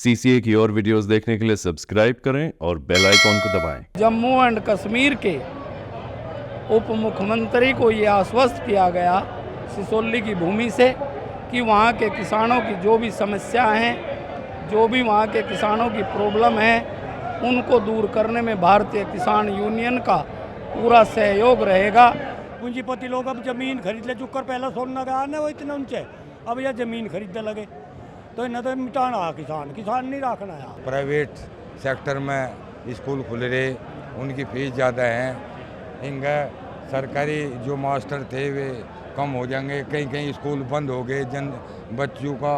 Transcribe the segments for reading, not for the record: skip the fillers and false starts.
CCA की और videos देखने के लिए सब्सक्राइब करें और बेल आइकॉन को दबाएं। जम्मू एंड कश्मीर के उप मुख्यमंत्री को ये आश्वस्त किया गया सिसोली की भूमि से कि वहाँ के किसानों की जो भी समस्या हैं, जो भी वहाँ के किसानों की प्रॉब्लम है, उनको दूर करने में भारतीय किसान यूनियन का पूरा सहयोग रहेगा। पूंजीपति लोग अब ज़मीन खरीद ले, चुकर पहला सोना रहा ना वो इतना ऊंचे, अब यह ज़मीन खरीदने लगे तो इन्हें तो मिटाना किसान नहीं रखना है। प्राइवेट सेक्टर में स्कूल खुल रहे, उनकी फीस ज़्यादा है, इनका सरकारी जो मास्टर थे वे कम हो जाएंगे, कहीं कहीं स्कूल बंद हो गए, बच्चों का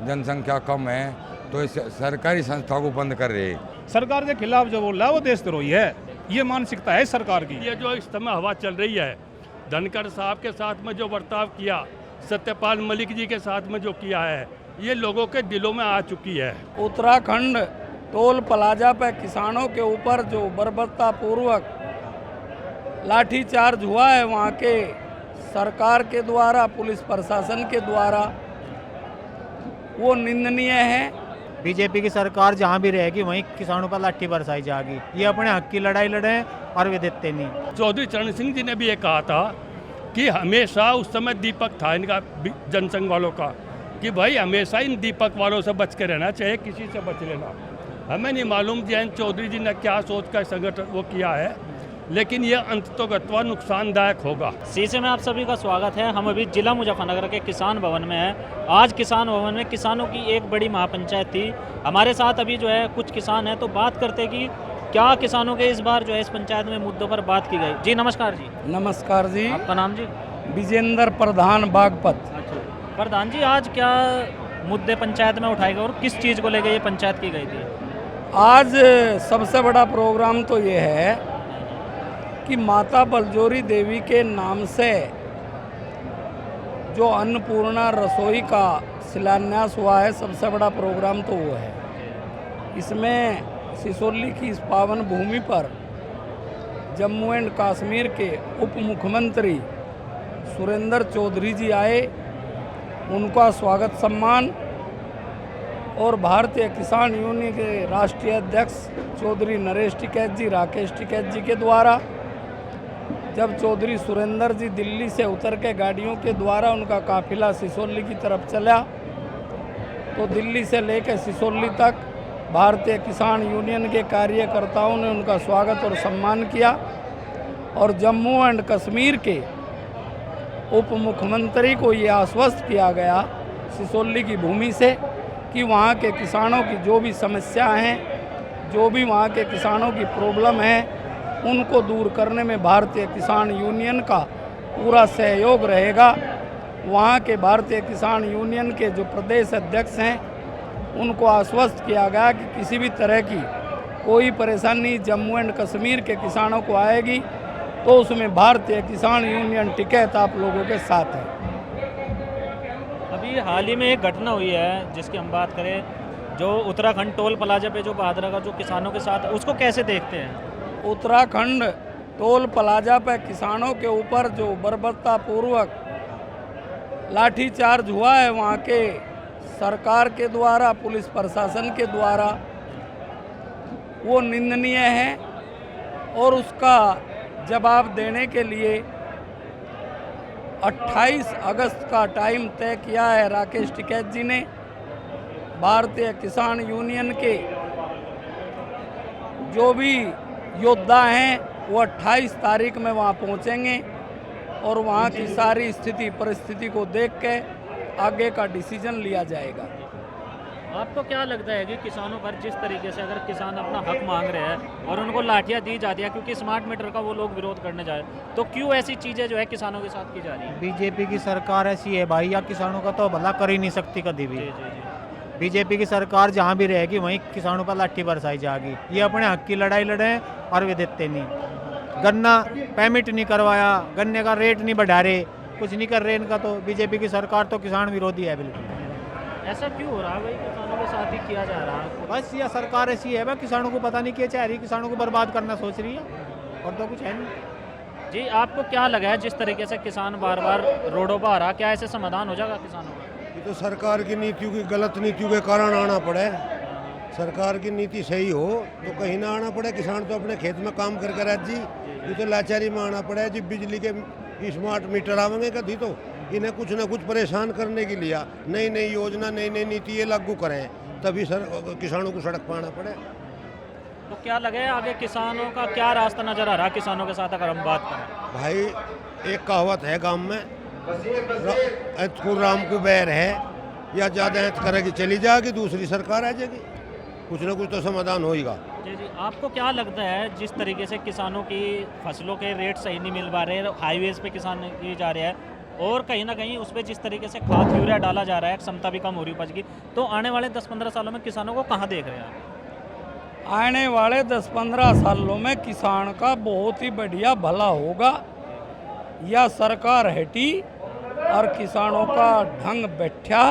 जनसंख्या कम है तो इस सरकारी संस्था को बंद कर रहे। सरकार के खिलाफ जो बोल रहा है वो देशद्रोही है, ये मानसिकता है सरकार की। ये जो इस समय हवा चल रही है, धनखड़ साहब के साथ में जो बर्ताव किया, सत्यपाल मलिक जी के साथ में जो किया है, ये लोगों के दिलों में आ चुकी है। उत्तराखंड टोल प्लाजा पर किसानों के ऊपर जो बर्बरतापूर्वक लाठीचार्ज हुआ है, वहाँ के सरकार के द्वारा, पुलिस प्रशासन के द्वारा, वो निंदनीय है। बीजेपी की सरकार जहाँ भी रहेगी वहीं किसानों पर लाठी बरसाई जाएगी। ये अपने हक की लड़ाई लड़े और वे देते नहीं। चौधरी चरण सिंह जी ने भी ये कहा था कि हमेशा उस समय दीपक था इनका, जनसंघ वालों का, कि भाई हमेशा इन दीपक वालों से बच के रहना चाहिए, किसी से बच लेना। हमें नहीं मालूम जयंत चौधरी जी ने क्या सोच कर संगठन वो किया है, लेकिन ये अंततोगत्वा नुकसानदायक होगा। सीसे में आप सभी का स्वागत है। हम अभी जिला मुजफ्फरनगर के किसान भवन में हैं। आज किसान भवन में किसानों की एक बड़ी महापंचायत थी। हमारे साथ अभी जो है कुछ किसान हैं, तो बात करते कि क्या किसानों के इस बार जो है इस पंचायत में मुद्दों पर बात की गई। जी नमस्कार जी। नमस्कार जी। आपका नाम जी? विजेंद्र प्रधान बागपत। अच्छा प्रधान जी, आज क्या मुद्दे पंचायत में उठाए गए और किस चीज़ को लेकर ये पंचायत की गई थी? आज सबसे बड़ा प्रोग्राम तो ये है कि माता बलजोरी देवी के नाम से जो अन्नपूर्णा रसोई का शिलान्यास हुआ है, सबसे बड़ा प्रोग्राम तो वो है। इसमें सिसोली की इस पावन भूमि पर जम्मू एंड कश्मीर के उप मुख्यमंत्री सुरेंद्र चौधरी जी आए, उनका स्वागत सम्मान और भारतीय किसान यूनियन के राष्ट्रीय अध्यक्ष चौधरी नरेश टिकैत जी, राकेश टिकैत जी के द्वारा, जब चौधरी सुरेंद्र जी दिल्ली से उतर के गाड़ियों के द्वारा उनका काफिला सिसोली की तरफ चला, तो दिल्ली से लेकर सिसोली तक भारतीय किसान यूनियन के कार्यकर्ताओं ने उनका स्वागत और सम्मान किया। और जम्मू एंड कश्मीर के उप मुख्यमंत्री को ये आश्वस्त किया गया सिसोली की भूमि से कि वहाँ के किसानों की जो भी समस्या हैं, जो भी वहाँ के किसानों की प्रॉब्लम है, उनको दूर करने में भारतीय किसान यूनियन का पूरा सहयोग रहेगा। वहाँ के भारतीय किसान यूनियन के जो प्रदेश अध्यक्ष हैं, उनको आश्वस्त किया गया कि किसी भी तरह की कोई परेशानी जम्मू एंड कश्मीर के किसानों को आएगी तो उसमें भारतीय किसान यूनियन टिकैत आप लोगों के साथ है। अभी हाल ही में एक घटना हुई है जिसकी हम बात करें, जो उत्तराखंड टोल प्लाजा पे जो बहादुर का जो किसानों के साथ, उसको कैसे देखते हैं? उत्तराखंड टोल प्लाजा पर किसानों के ऊपर जो बर्बरतापूर्वक लाठीचार्ज हुआ है, वहाँ के सरकार के द्वारा, पुलिस प्रशासन के द्वारा, वो निंदनीय है। और उसका जवाब देने के लिए 28 अगस्त का टाइम तय किया है राकेश टिकैत जी ने। भारतीय किसान यूनियन के जो भी योद्धा हैं वो 28 तारीख में वहाँ पहुँचेंगे और वहाँ की सारी स्थिति परिस्थिति को देख के आगे का डिसीजन लिया जाएगा। आपको क्या लगता है कि किसानों पर जिस तरीके से अगर किसान अपना हक मांग रहे हैं और उनको लाठियाँ दी जाती है क्योंकि स्मार्ट मीटर का वो लोग विरोध करने जाए, तो क्यों ऐसी चीज़ें जो है किसानों के साथ की जा रही है? बीजेपी की सरकार ऐसी है भाई, या किसानों का तो भला कर ही नहीं सकती कभी भी। बीजेपी की सरकार जहाँ भी रहेगी वहीं किसानों पर लाठी बरसाई जाएगी। ये अपने हक की लड़ाई लड़े और वे देते नहीं। गन्ना पेमेंट नहीं करवाया, गन्ने का रेट नहीं बढ़ा रहे, कुछ नहीं कर रहे इनका। तो बीजेपी की सरकार तो किसान विरोधी है बिल्कुल। ऐसा क्यों हो रहा है भाई, किसानों के साथ ही किया जा रहा है? बस यह सरकार ऐसी है भाई, किसानों को पता नहीं क्या चाह रही, किसानों को बर्बाद करना सोच रही है, और तो कुछ है नहीं। जी आपको क्या लगा है जिस तरीके से किसान बार बार रोडों पर आ रहा, क्या ऐसे समाधान हो जाएगा किसानों का? ये तो सरकार की नीतियों की, गलत नीतियों के कारण आना पड़े। सरकार की नीति सही हो तो कहीं ना आना पड़े, किसान तो अपने खेत में काम कर कर जी, ये तो लाचारी में आना पड़े जी। बिजली के स्मार्ट मीटर आवेंगे कभी तो इन्हें कुछ ना कुछ परेशान करने के लिए नई नई योजना नई नई नीति ये लागू करें, तभी किसानों को सड़क पर आना पड़े। तो क्या लगे आगे किसानों का क्या रास्ता नजर आ रहा है किसानों के साथ, अगर हम बात करें? भाई एक कहावत है गांव में, राम को बैर है, या ज़्यादा करेगी चली जाएगी, दूसरी सरकार आ जाएगी, कुछ ना कुछ तो समाधान होएगा। जी जी, आपको क्या लगता है जिस तरीके से किसानों की फसलों के रेट सही नहीं मिल पा रहे, हाईवेज पे किसान ये जा रहे हैं और कहीं ना कहीं उस पर जिस तरीके से खाद यूरिया डाला जा रहा है, क्षमता भी कम हो रही उपज की, तो आने वाले 10-15 सालों में किसानों को कहाँ देख रहे हैं आप? आने वाले 10-15 सालों में किसान का बहुत ही बढ़िया भला होगा, या सरकार हटी और किसानों का ढंग बैठा।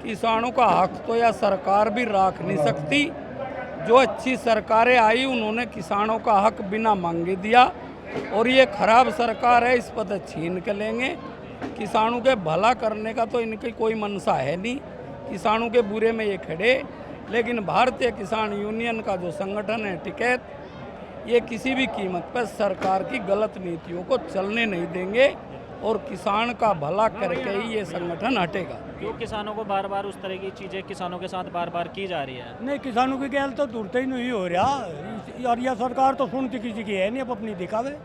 किसानों का हक तो या सरकार भी राख नहीं सकती। जो अच्छी सरकारें आई उन्होंने किसानों का हक बिना मांगे दिया, और ये खराब सरकार है, इस पर छीन के लेंगे। किसानों के भला करने का तो इनकी कोई मनसा है नहीं, किसानों के बुरे में ये खड़े। लेकिन भारतीय किसान यूनियन का जो संगठन है टिकैत, ये किसी भी कीमत पर सरकार की गलत नीतियों को चलने नहीं देंगे और किसान का भला करके ही ये संगठन हटेगा। क्यों किसानों को बार बार उस तरह की चीज़ें किसानों के साथ बार बार की जा रही है? नहीं, किसानों की गैल तो दूरते ही नहीं हो रहा, और यह सरकार तो सुनती किसी की है नहीं, अब अपनी दिखावे।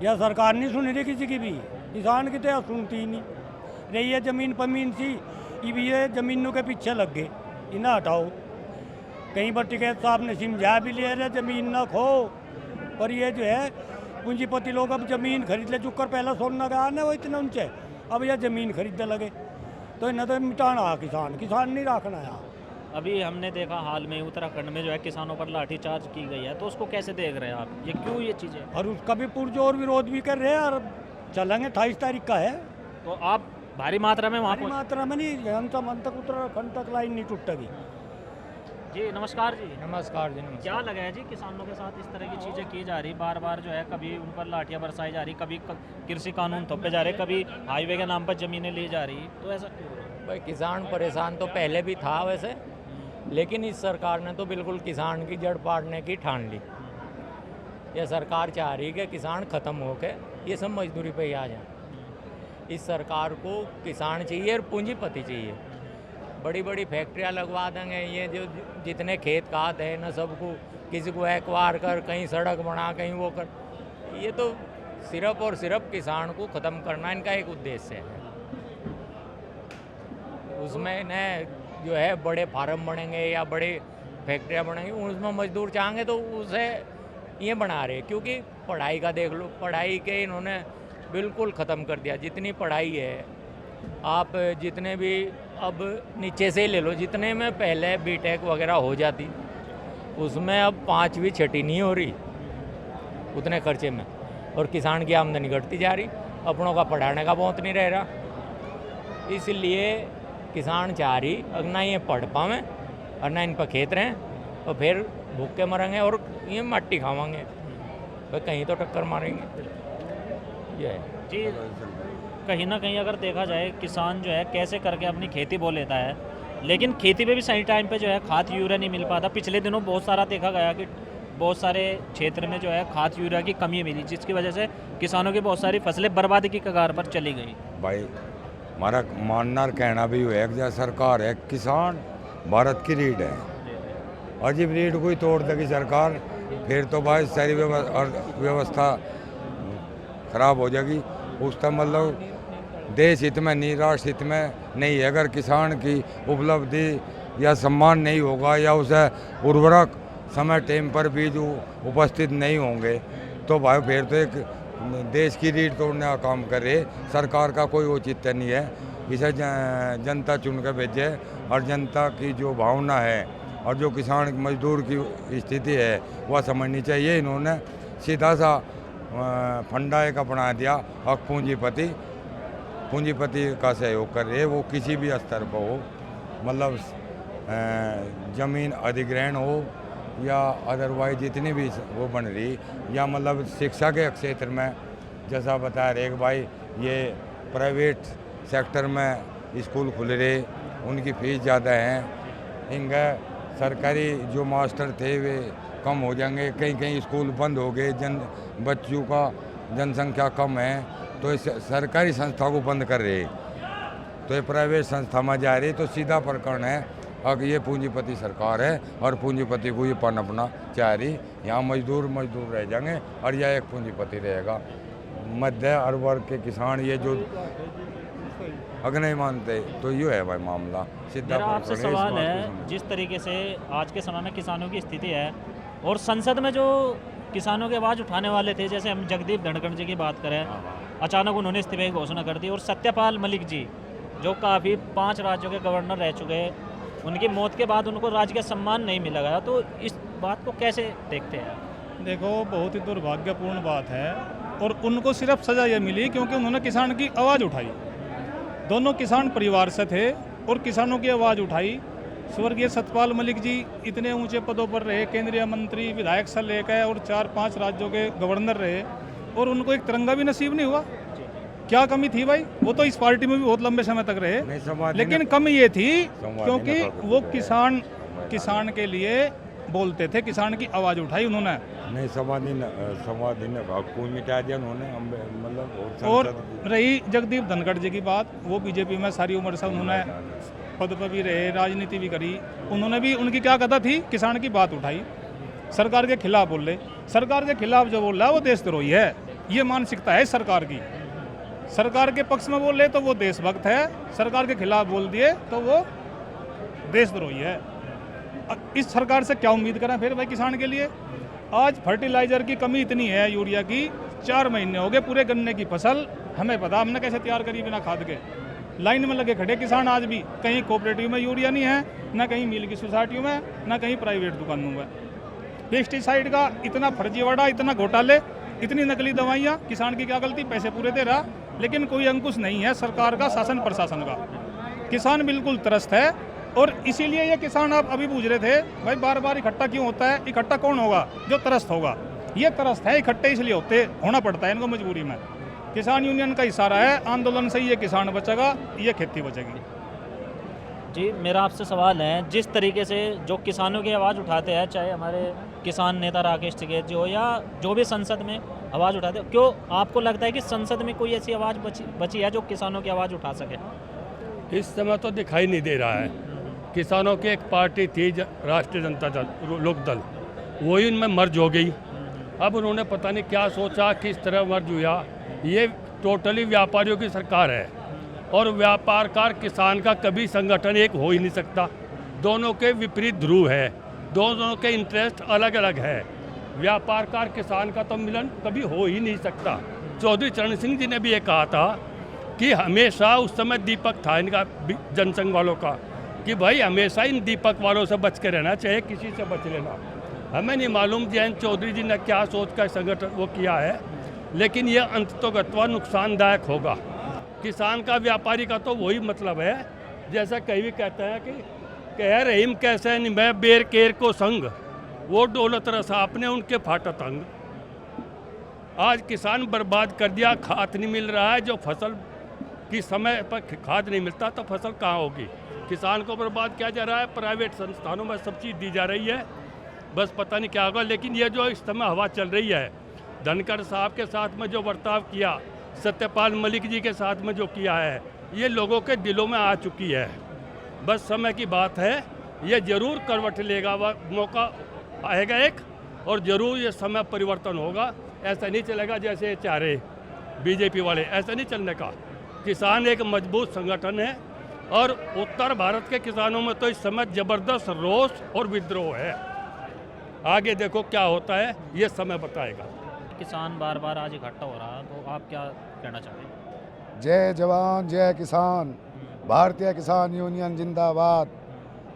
यह सरकार नहीं सुन रही किसी की भी, किसान की तो यह सुनती ही नहीं रही है। ज़मीन पमीन सी ये ज़मीनों के पीछे लग गए, इन्हें हटाओ। कहीं पर टिकैत साहब ने समझा भी ले रहे ज़मीन ना खो, पर ये जो है पूंजीपति लोग अब ज़मीन खरीद ले, चुकर पहला सोना का ना वो इतना ऊंचे, अब यह ज़मीन खरीदने लगे, तो इन्हें तो मिटाना किसान नहीं रखना है। अभी हमने देखा हाल में उत्तराखंड में जो है किसानों पर लाठीचार्ज की गई है, तो उसको कैसे देख रहे हैं आप? ये क्यों ये चीज़ें? और उसका भी पुरजोर विरोध भी कर रहे हैं, और चलेंगे 28 तारीख का है। तो आप भारी मात्रा में वहाँ भारी मात्रा में नहीं, मन तक उत्तराखंड तक लाइन नहीं टूटेगी। जी नमस्कार जी। नमस्कार जी। क्या लगा है जी किसानों के साथ इस तरह की चीज़ें की जा रही, बार बार जो है कभी उन पर लाठियाँ बरसाई जा रही, कभी कृषि कानून थोपे जा रहे, कभी हाईवे के नाम पर ज़मीनें ली जा रही, तो ऐसा क्यों हो रहा है? भाई किसान परेशान तो पहले भी था वैसे, लेकिन इस सरकार ने तो बिल्कुल किसान की जड़ पाड़ने की ठान ली। यह सरकार चाह रही कि किसान ख़त्म होके ये सब मजदूरी पे ही आ जाए। इस सरकार को किसान चाहिए और पूंजीपति चाहिए। बड़ी बड़ी फैक्ट्रियाँ लगवा देंगे, ये जो जितने खेत खाद है ना सबको, किसी को एक्वायर कर, कहीं सड़क बना, कहीं वो कर, ये तो सिर्फ और सिर्फ किसान को ख़त्म करना इनका एक उद्देश्य है। उसमें न जो है बड़े फार्म बनेंगे या बड़े फैक्ट्रियाँ बनेंगी, उसमें मजदूर चाहेंगे तो उसे ये बना रहे। क्योंकि पढ़ाई का देख लो, पढ़ाई के इन्होंने बिल्कुल ख़त्म कर दिया। जितनी पढ़ाई है, आप जितने भी अब नीचे से ले लो, जितने में पहले बीटेक वगैरह हो जाती, उसमें अब 5वीं 6वीं नहीं हो रही उतने खर्चे में, और किसान की आमदनी घटती जा रही, अपनों का पढ़ाने का बहुत नहीं रह रहा। इसलिए किसान चाह रही अगर ना ये पढ़ पावें और ना इन पर खेत रहें, तो फिर भूखे मरेंगे और ये मट्टी खावांगे, तो कहीं तो टक्कर मारेंगे। ये है जी। कहीं ना कहीं अगर देखा जाए किसान जो है कैसे करके अपनी खेती बो लेता है, लेकिन खेती पे भी सही टाइम पे जो है खाद यूरिया नहीं मिल पाता। पिछले दिनों बहुत सारा देखा गया कि बहुत सारे क्षेत्र में जो है खाद यूरिया की कमी मिली, जिसकी वजह से किसानों की बहुत सारी फसलें बर्बादी की कगार पर चली गई। भाई हमारा मानना कहना भी है कि सरकार है, किसान भारत की रीढ़ है, और जब रीढ़ को ही तोड़ देगी सरकार, फिर तो भाई सारी व्यवस्था खराब हो जाएगी। उसका मतलब देश हित में नहीं, राष्ट्र हित में नहीं है। अगर किसान की उपलब्धि या सम्मान नहीं होगा, या उसे उर्वरक समय टाइम पर बीज उपस्थित नहीं होंगे, तो भाई फिर तो एक देश की रीढ़ तोड़ने का काम कर रहे। सरकार का कोई औचित्य नहीं है, इसे जनता चुन कर भेजे, और जनता की जो भावना है और जो किसान मजदूर की स्थिति है वह समझनी चाहिए। इन्होंने सीधा सा फंडा एक अपना दिया, और पूंजीपति का सहयोग कर रहे, वो किसी भी स्तर पर हो, मतलब ज़मीन अधिग्रहण हो या अदरवाइज जितनी भी वो बन रही, या मतलब शिक्षा के क्षेत्र में जैसा बता रहे कि भाई ये प्राइवेट सेक्टर में स्कूल खुल रहे, उनकी फीस ज़्यादा है, इनका सरकारी जो मास्टर थे वे कम हो जाएंगे, कहीं कहीं स्कूल बंद हो गए, बच्चों का जनसंख्या कम है तो इस सरकारी संस्था को बंद कर रहे, तो ये प्राइवेट संस्था में जा रही, तो सीधा प्रकरण है। अब ये पूंजीपति सरकार है और पूंजीपति को ये पनपना चाह रही, यहाँ मजदूर रह जाएंगे और यह एक पूंजीपति रहेगा। मध्य और वर्ग के किसान ये जो अगर नहीं मानते तो ये है भाई मामला सीधा। मेरा आपसे सवाल है, जिस तरीके से आज के समय में किसानों की स्थिति है और संसद में जो किसानों की आवाज़ उठाने वाले थे, जैसे हम जगदीप धनखड़ जी की बात करें, अचानक उन्होंने इस्तीफे की घोषणा कर दी, और सत्यपाल मलिक जी जो काफ़ी 5 राज्यों के गवर्नर रह चुके हैं, उनकी मौत के बाद उनको राज्य का सम्मान नहीं मिला गया, तो इस बात को कैसे देखते हैं? देखो, बहुत ही दुर्भाग्यपूर्ण बात है और उनको सिर्फ सज़ा ये मिली क्योंकि उन्होंने किसान की आवाज़ उठाई। दोनों किसान परिवार से थे और किसानों की आवाज़ उठाई। स्वर्गीय सत्यपाल मलिक जी इतने ऊंचे पदों पर रहे, केंद्रीय मंत्री, विधायक से लेकर और 4-5 राज्यों के गवर्नर रहे, और उनको एक तिरंगा भी नसीब नहीं हुआ। क्या कमी थी भाई? वो तो इस पार्टी में भी बहुत लंबे समय तक रहे, लेकिन कमी ये थी क्योंकि वो किसान के लिए बोलते थे, किसान की आवाज़ उठाई उन्होंने। नहीं, समाधि ने को मिटा दिया उन्होंने, मतलब। और रही जगदीप धनखड़ जी की बात, वो बीजेपी में सारी उम्र से उन्होंने पद पर भी रहे, राजनीति भी करी, उन्होंने भी, उनकी क्या कथा थी, किसान की बात उठाई, सरकार के खिलाफ बोले। सरकार के खिलाफ जो बोल रहा है वो देशद्रोही है, ये मानसिकता है सरकार की। सरकार के पक्ष में बोले तो वो देशभक्त है, सरकार के खिलाफ बोल दिए तो वो देशद्रोही है। इस सरकार से क्या उम्मीद करें फिर भाई किसान के लिए? आज फर्टिलाइजर की कमी इतनी है, यूरिया की, 4 महीने हो गए पूरे गन्ने की फसल हमें पता, हमने कैसे तैयार करी बिना खाद के। लाइन में लगे खड़े किसान आज भी, कहीं कोऑपरेटिव में यूरिया नहीं है, ना कहीं मिल की सोसाइटियों में, ना कहीं प्राइवेट दुकानों में। पेस्टिसाइड का इतना फर्जीवाड़ा, इतना घोटाले, इतनी नकली दवाइयाँ, किसान की क्या गलती? पैसे पूरे दे रहा, लेकिन कोई अंकुश नहीं है सरकार का, शासन प्रशासन का। किसान बिल्कुल त्रस्त है, और इसीलिए ये किसान आप अभी पूछ रहे थे भाई बार बार इकट्ठा क्यों होता है? इकट्ठा कौन होगा? जो त्रस्त होगा। ये त्रस्त है, इकट्ठे इसलिए होना पड़ता है इनको मजबूरी में। किसान यूनियन का इशारा है, आंदोलन से ये किसान बचेगा, ये खेती बचेगी। जी, मेरा आपसे सवाल है, जिस तरीके से जो किसानों की आवाज़ उठाते हैं, चाहे हमारे किसान नेता राकेश टिकैत जी हो या जो भी संसद में आवाज़ उठाते हैं, क्यों आपको लगता है कि संसद में कोई ऐसी आवाज़ बची है जो किसानों की आवाज़ उठा सके? इस समय तो दिखाई नहीं दे रहा है। किसानों की एक पार्टी थी राष्ट्रीय जनता दल, लोक दल, वही उनमें मर्ज हो गई। अब उन्होंने पता नहीं क्या सोचा, किस तरह मर्ज हुआ। ये टोटली व्यापारियों की सरकार है, और व्यापारकार किसान का कभी संगठन एक हो ही नहीं सकता। दोनों के विपरीत ध्रुव है, दोनों के इंटरेस्ट अलग अलग है। व्यापारकार किसान का तो मिलन कभी हो ही नहीं सकता। चौधरी चरण सिंह जी ने भी ये कहा था कि हमेशा, उस समय दीपक था इनका, जनसंघ वालों का, कि भाई हमेशा इन दीपक वालों से बच के रहना चाहिए, किसी से बच लेना। हमें नहीं मालूम जयंत चौधरी जी ने क्या सोच कर संगठन वो किया है, लेकिन ये अंततोगत्वा नुकसानदायक होगा। किसान का, व्यापारी का तो वही मतलब है, जैसा कहीं भी कहते हैं कि कह रहीम कैसे मैं बेर केर को संग, वो डोलत रसा आपने उनके फाटा तंग। आज किसान बर्बाद कर दिया, खाद नहीं मिल रहा है, जो फसल की समय पर खाद नहीं मिलता तो फसल कहाँ होगी? किसान को बर्बाद किया जा रहा है, प्राइवेट संस्थानों में सब चीज़ दी जा रही है, बस पता नहीं क्या होगा। लेकिन ये जो इस समय हवा चल रही है, धनखड़ साहब के साथ में जो बर्ताव किया, सत्यपाल मलिक जी के साथ में जो किया है, ये लोगों के दिलों में आ चुकी है। बस समय की बात है, ये जरूर करवट लेगा, मौका आएगा एक, और ज़रूर ये समय परिवर्तन होगा। ऐसा नहीं चलेगा जैसे ये चाह रहे बीजेपी वाले, ऐसा नहीं चलने का। किसान एक मजबूत संगठन है, और उत्तर भारत के किसानों में तो इस समय ज़बरदस्त रोष और विद्रोह है। आगे देखो क्या होता है, ये समय बताएगा। किसान बार बार आज इकट्ठा हो रहा है, तो आप क्या कहना चाहते हैं? जय जवान जय किसान, भारतीय किसान यूनियन जिंदाबाद।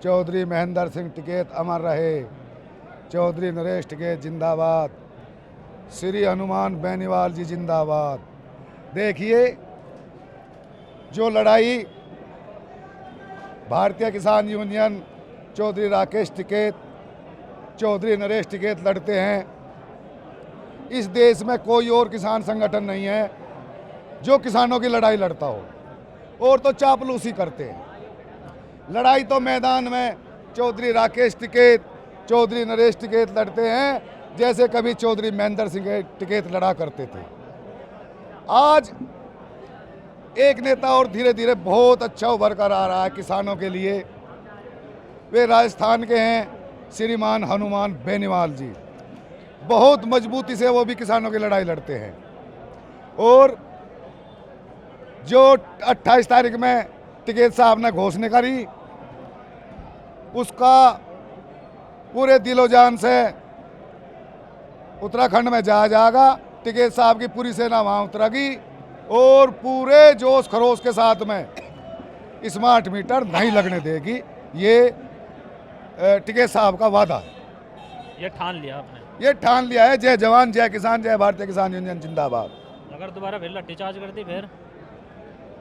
चौधरी महेंद्र सिंह टिकैत अमर रहे, चौधरी नरेश टिकैत जिंदाबाद, श्री हनुमान बेनीवाल जी जिंदाबाद। देखिए, जो लड़ाई भारतीय किसान यूनियन चौधरी राकेश टिकैत, चौधरी नरेश टिकैत लड़ते हैं, इस देश में कोई और किसान संगठन नहीं है जो किसानों की लड़ाई लड़ता हो, और तो चापलूसी करते हैं। लड़ाई तो मैदान में चौधरी राकेश टिकैत, चौधरी नरेश टिकैत लड़ते हैं जैसे कभी चौधरी महेंद्र सिंह टिकैत लड़ा करते थे। आज एक नेता और धीरे धीरे बहुत अच्छा उभर कर आ रहा है किसानों के लिए। वे राजस्थान के हैं श्रीमान हनुमान बेनीवाल जी। बहुत मजबूती से वो भी किसानों की लड़ाई लड़ते हैं। और जो 28 तारीख में टिकैत साहब ने घोषणा करी, उसका पूरे दिलो जान से उत्तराखंड में जाया जाएगा। टिकैत साहब की पूरी सेना वहाँ उतरेगी और पूरे जोश खरोश के साथ में स्मार्ट मीटर नहीं लगने देगी। ये टिकैत साहब का वादा है। ये ठान लिया आपने? ये ठान लिया है। जय जवान जय किसान, जय भारतीय किसान यूनियन जिंदाबाद। अगर दोबारा फिर लाठीचार्ज कर दी फिर?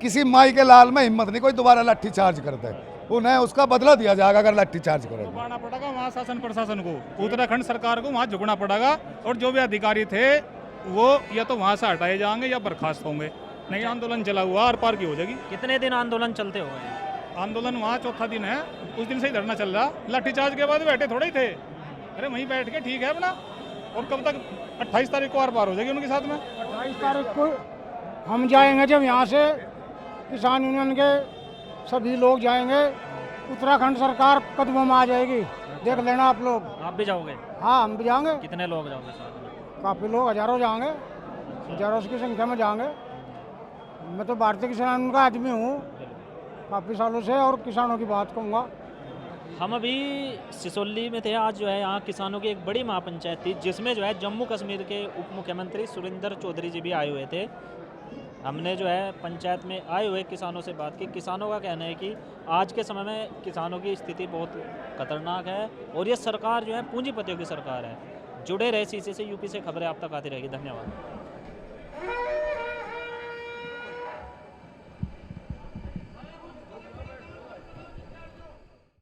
किसी माई के लाल में हिम्मत नहीं कोई दोबारा लाठी चार्ज करता है। उन्हें उसका बदला दिया जाएगा अगर लाठी चार्ज करेंगे। झुकना पड़ेगा वहाँ शासन प्रशासन को, उत्तराखंड सरकार को वहाँ झुकना पड़ेगा। और जो भी अधिकारी थे वो या तो वहाँ से हटाए जाएंगे या बर्खास्त होंगे, नहीं आंदोलन चला हुआ आर पार की हो जाएगी। कितने दिन आंदोलन चलते हो गए? आंदोलन वहाँ चौथा दिन है, उस दिन से ही धरना चल रहा। लाठीचार्ज के बाद बैठे थोड़े ही थे, अरे वहीं बैठ के ठीक है अपना। और कब तक? 28 तारीख को आर पार हो जाएगी उनके साथ में। 28 तारीख को हम जाएंगे, जब यहाँ से किसान यूनियन के सभी लोग जाएंगे, उत्तराखंड सरकार कदमों में आ जाएगी। देख लेना आप लोग। आप भी जाओगे? हाँ, हम भी जाएंगे। कितने लोग जाओगे साथ में? काफ़ी लोग, हजारों जाएंगे, हजारों की संख्या में जाएंगे। मैं तो भारतीय किसान का आदमी हूँ काफ़ी सालों से और किसानों की बात कहूँगा। हम अभी सिसोली में थे। आज जो है यहाँ किसानों की एक बड़ी महापंचायत थी जिसमें जो है जम्मू कश्मीर के उप मुख्यमंत्री सुरेंद्र चौधरी जी भी आए हुए थे। हमने जो है पंचायत में आए हुए किसानों से बात की। किसानों का कहना है कि आज के समय में किसानों की स्थिति बहुत खतरनाक है और ये सरकार जो है पूंजीपतियों की सरकार है। जुड़े रहे CC से, यूपी से खबरें आप तक आती रहेगी। धन्यवाद।